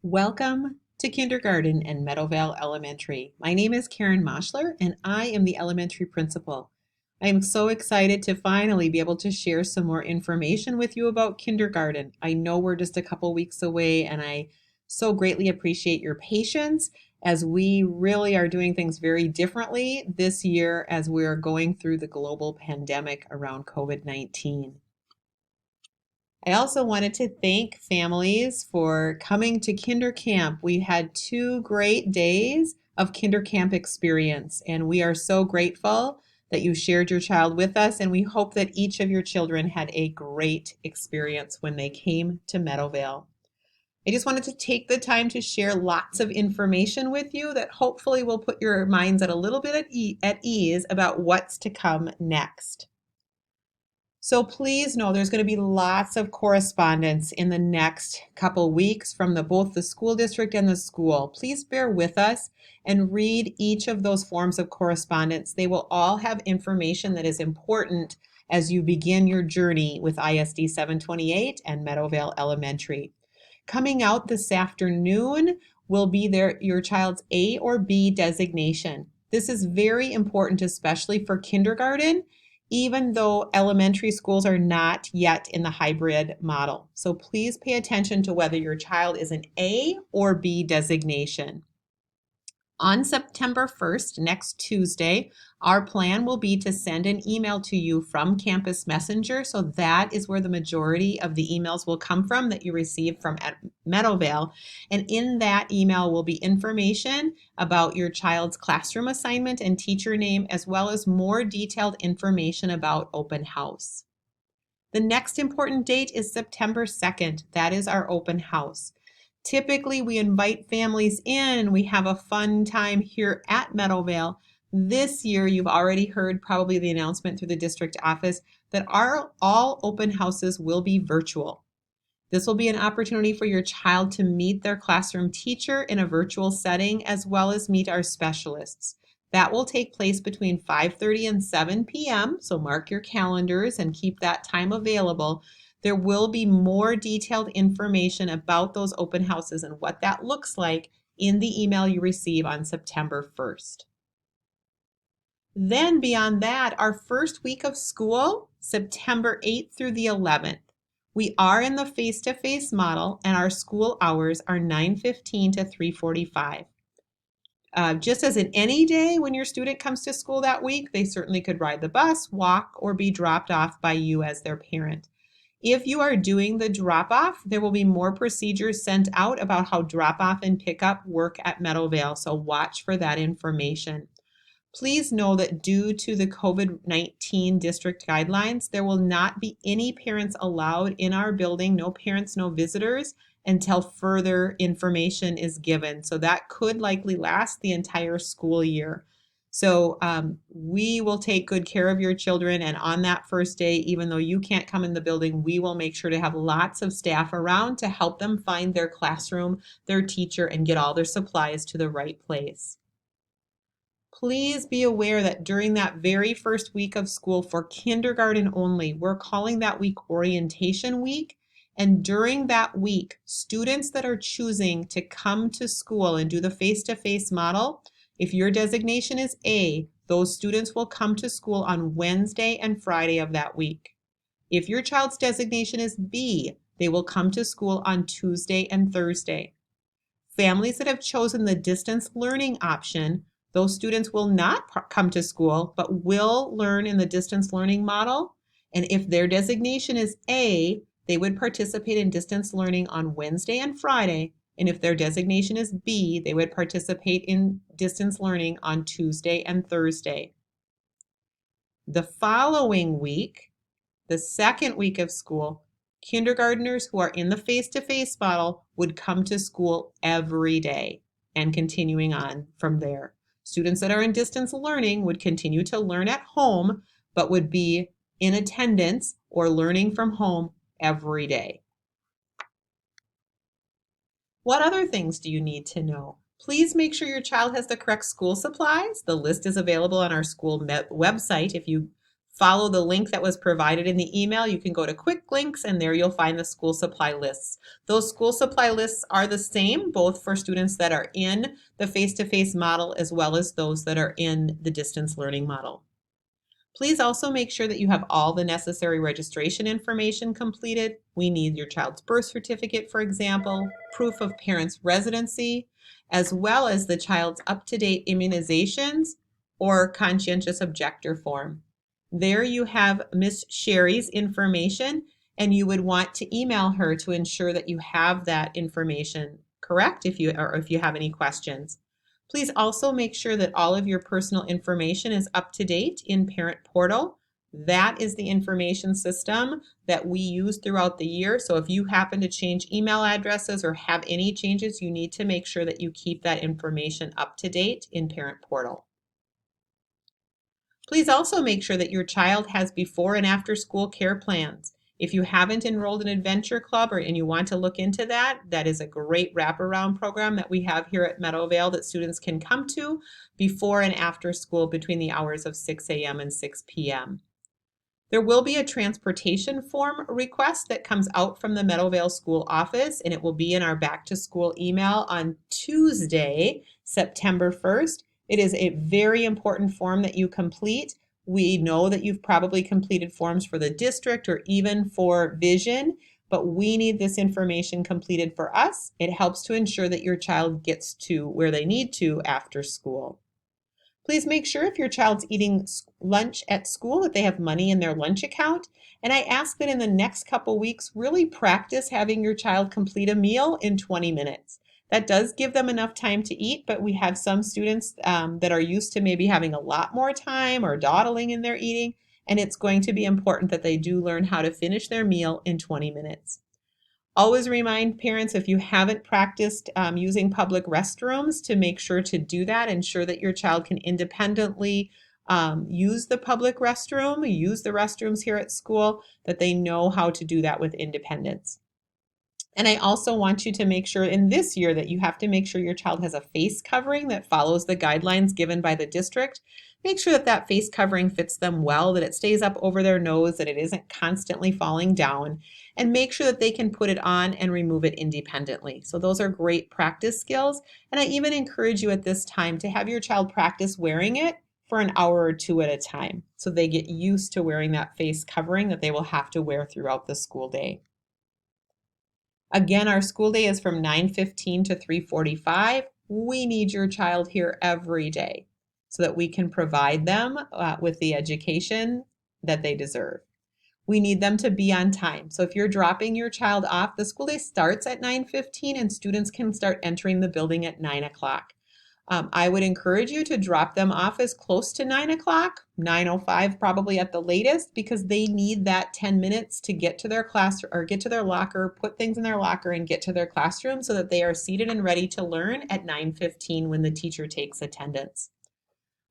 Welcome to kindergarten and Meadowvale Elementary. My name is Karen Moschler and I am the elementary principal. I am so excited to finally be able to share some more information with you about kindergarten. I know we're just a couple weeks away and I so greatly appreciate your patience as we really are doing things very differently this year as we are going through the global pandemic around COVID-19. I also wanted to thank families for coming to Kinder Camp. We had 2 great days of Kinder Camp experience, and we are so grateful that you shared your child with us, and we hope that each of your children had a great experience when they came to Meadowvale. I just wanted to take the time to share lots of information with you that hopefully will put your minds at a little bit at ease about what's to come next. So please know there's going to be lots of correspondence in the next couple weeks from both the school district and the school. Please bear with us and read each of those forms of correspondence. They will all have information that is important as you begin your journey with ISD 728 and Meadowvale Elementary. Coming out this afternoon will be your child's A or B designation. This is very important, especially for kindergarten, even though elementary schools are not yet in the hybrid model. So please pay attention to whether your child is an A or B designation. On September 1st, next Tuesday, our plan will be to send an email to you from Campus Messenger. So that is where the majority of the emails will come from that you receive from Meadowvale. And in that email will be information about your child's classroom assignment and teacher name, as well as more detailed information about open house. The next important date is September 2nd. That is our open house. Typically, we invite families in and we have a fun time here at Meadowvale. This year, you've already heard probably the announcement through the district office that all open houses will be virtual. This will be an opportunity for your child to meet their classroom teacher in a virtual setting, as well as meet our specialists. That will take place between 5:30 and 7 p.m., so mark your calendars and keep that time available. There will be more detailed information about those open houses and what that looks like in the email you receive on September 1st. Then beyond that, our first week of school, September 8th through the 11th. We are in the face-to-face model and our school hours are 9:15 to 3:45. Just as in any day when your student comes to school that week, they certainly could ride the bus, walk, or be dropped off by you as their parent. If you are doing the drop-off, there will be more procedures sent out about how drop-off and pickup work at Meadowvale, so watch for that information. Please know that due to the COVID-19 district guidelines, there will not be any parents allowed in our building, no parents, no visitors, until further information is given. So that could likely last the entire school year. So we will take good care of your children, and on that first day, even though you can't come in the building, we will make sure to have lots of staff around to help them find their classroom, their teacher, and get all their supplies to the right place. Please be aware that during that very first week of school for kindergarten only, we're calling that week Orientation Week. And during that week, students that are choosing to come to school and do the face-to-face model, if your designation is A, those students will come to school on Wednesday and Friday of that week. If your child's designation is B, they will come to school on Tuesday and Thursday. Families that have chosen the distance learning option, those students will not come to school, but will learn in the distance learning model. And if their designation is A, they would participate in distance learning on Wednesday and Friday. And if their designation is B, they would participate in distance learning on Tuesday and Thursday. The following week, the second week of school, kindergartners who are in the face-to-face model would come to school every day and continuing on from there. Students that are in distance learning would continue to learn at home, but would be in attendance or learning from home every day. What other things do you need to know? Please make sure your child has the correct school supplies. The list is available on our school website if you follow the link that was provided in the email. You can go to quick links and there you'll find the school supply lists. Those school supply lists are the same, both for students that are in the face-to-face model as well as those that are in the distance learning model. Please also make sure that you have all the necessary registration information completed. We need your child's birth certificate, for example, proof of parents' residency, as well as the child's up-to-date immunizations or conscientious objector form. There you have Miss Sherry's information, and you would want to email her to ensure that you have that information correct if you have any questions. Please also make sure that all of your personal information is up to date in Parent Portal. That is the information system that we use throughout the year. So if you happen to change email addresses or have any changes, you need to make sure that you keep that information up to date in Parent Portal. Please also make sure that your child has before and after school care plans. If you haven't enrolled in Adventure Club and you want to look into that, that is a great wraparound program that we have here at Meadowvale that students can come to before and after school between the hours of 6 a.m. and 6 p.m. There will be a transportation form request that comes out from the Meadowvale School office, and it will be in our back to school email on Tuesday, September 1st. It is a very important form that you complete. We know that you've probably completed forms for the district or even for Vision, but we need this information completed for us. It helps to ensure that your child gets to where they need to after school. Please make sure if your child's eating lunch at school that they have money in their lunch account. And I ask that in the next couple weeks, really practice having your child complete a meal in 20 minutes. That does give them enough time to eat, but we have some students that are used to maybe having a lot more time or dawdling in their eating, and it's going to be important that they do learn how to finish their meal in 20 minutes. Always remind parents if you haven't practiced using public restrooms to make sure to do that. Ensure that your child can independently use the public restroom, use the restrooms here at school, that they know how to do that with independence. And I also want you to make sure in this year that you have to make sure your child has a face covering that follows the guidelines given by the district. Make sure that that face covering fits them well, that it stays up over their nose, that it isn't constantly falling down, and make sure that they can put it on and remove it independently. So those are great practice skills. And I even encourage you at this time to have your child practice wearing it for an hour or two at a time, so they get used to wearing that face covering that they will have to wear throughout the school day. Again, our school day is from 9:15 to 3:45. We need your child here every day so that we can provide them with the education that they deserve. We need them to be on time. So if you're dropping your child off, the school day starts at 9:15 and students can start entering the building at 9 o'clock. I would encourage you to drop them off as close to 9 o'clock, 9:05 probably at the latest, because they need that 10 minutes to get to their class or get to their locker, put things in their locker and get to their classroom so that they are seated and ready to learn at 9:15 when the teacher takes attendance.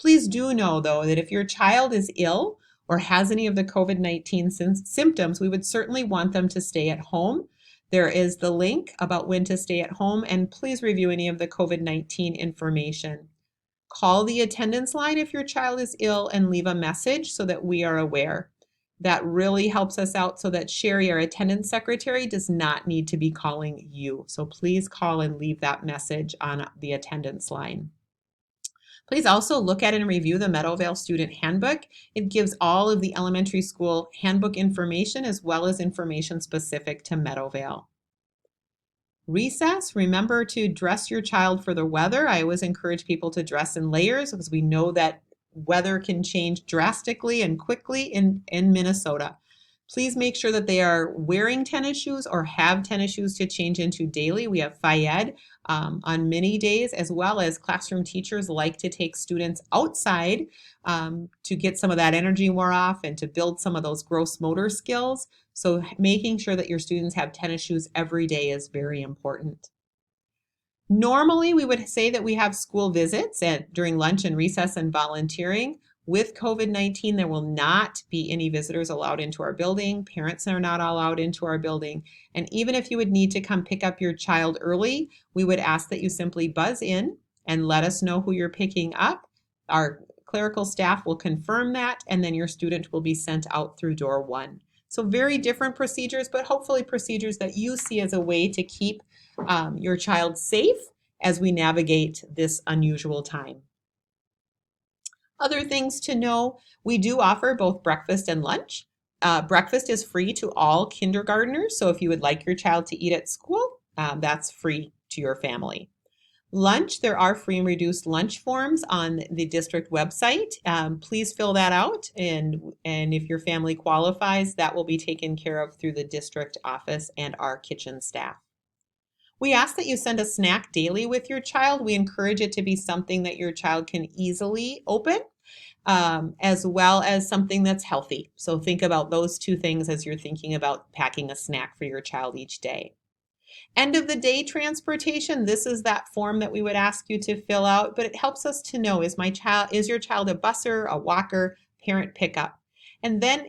Please do know though that if your child is ill or has any of the COVID-19 symptoms, we would certainly want them to stay at home. There is the link about when to stay at home, and please review any of the COVID-19 information. Call the attendance line if your child is ill and leave a message so that we are aware. That really helps us out so that Sherry, our attendance secretary, does not need to be calling you. So please call and leave that message on the attendance line. Please also look at and review the Meadowvale Student Handbook. It gives all of the elementary school handbook information as well as information specific to Meadowvale. Recess, remember to dress your child for the weather. I always encourage people to dress in layers because we know that weather can change drastically and quickly in Minnesota. Please make sure that they are wearing tennis shoes or have tennis shoes to change into daily. We have Fayed on many days, as well as classroom teachers like to take students outside to get some of that energy wore off and to build some of those gross motor skills. So making sure that your students have tennis shoes every day is very important. Normally, we would say that we have school visits during lunch and recess and volunteering. With COVID-19, there will not be any visitors allowed into our building. Parents are not allowed into our building. And even if you would need to come pick up your child early, we would ask that you simply buzz in and let us know who you're picking up. Our clerical staff will confirm that, and then your student will be sent out through door 1. So very different procedures, but hopefully procedures that you see as a way to keep your child safe as we navigate this unusual time. Other things to know, we do offer both breakfast and lunch. Breakfast is free to all kindergartners, so if you would like your child to eat at school, that's free to your family. Lunch, there are free and reduced lunch forms on the district website. Please fill that out, and if your family qualifies, that will be taken care of through the district office and our kitchen staff. We ask that you send a snack daily with your child. We encourage it to be something that your child can easily open, as well as something that's healthy. So think about those two things as you're thinking about packing a snack for your child each day. End of the day transportation, this is that form that we would ask you to fill out, but it helps us to know, is your child a busser, a walker, parent pickup? And then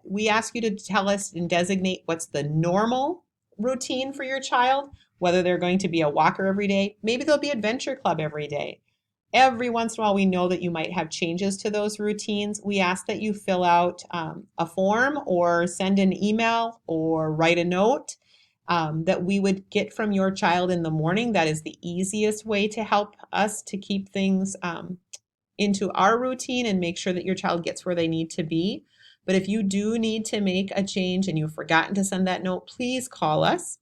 we ask you to tell us and designate what's the normal routine for your child, whether they're going to be a walker every day, maybe they'll be adventure club every day. Every once in a while, we know that you might have changes to those routines. We ask that you fill out a form or send an email or write a note that we would get from your child in the morning. That is the easiest way to help us to keep things into our routine and make sure that your child gets where they need to be. But if you do need to make a change and you've forgotten to send that note, please call us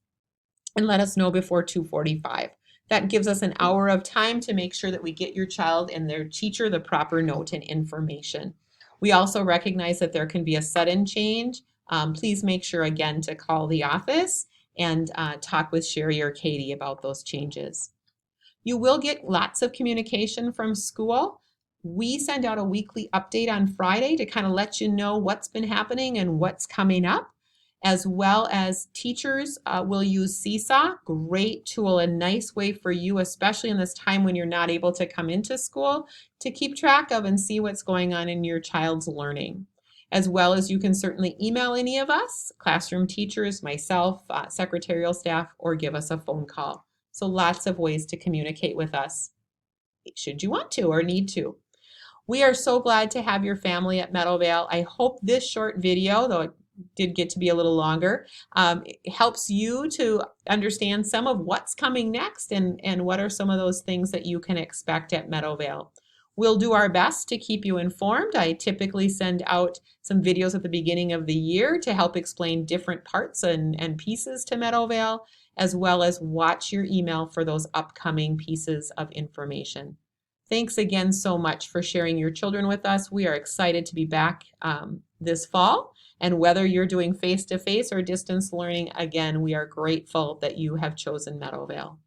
and let us know before 2:45. That gives us an hour of time to make sure that we get your child and their teacher the proper note and information. We also recognize that there can be a sudden change. Please make sure again to call the office and talk with Sherry or Katie about those changes. You will get lots of communication from school. We send out a weekly update on Friday to kind of let you know what's been happening and what's coming up, as well as teachers will use Seesaw, great tool, a nice way for you, especially in this time when you're not able to come into school, to keep track of and see what's going on in your child's learning. As well as you can certainly email any of us, classroom teachers, myself, secretarial staff, or give us a phone call. So lots of ways to communicate with us, should you want to or need to. We are so glad to have your family at Meadowvale. I hope this short video, though it did get to be a little longer, it helps you to understand some of what's coming next and what are some of those things that you can expect at Meadowvale. We'll do our best to keep you informed. I typically send out some videos at the beginning of the year to help explain different parts and pieces to Meadowvale, as well as watch your email for those upcoming pieces of information. Thanks again so much for sharing your children with us. We are excited to be back this fall. And whether you're doing face-to-face or distance learning, again, we are grateful that you have chosen Meadowvale.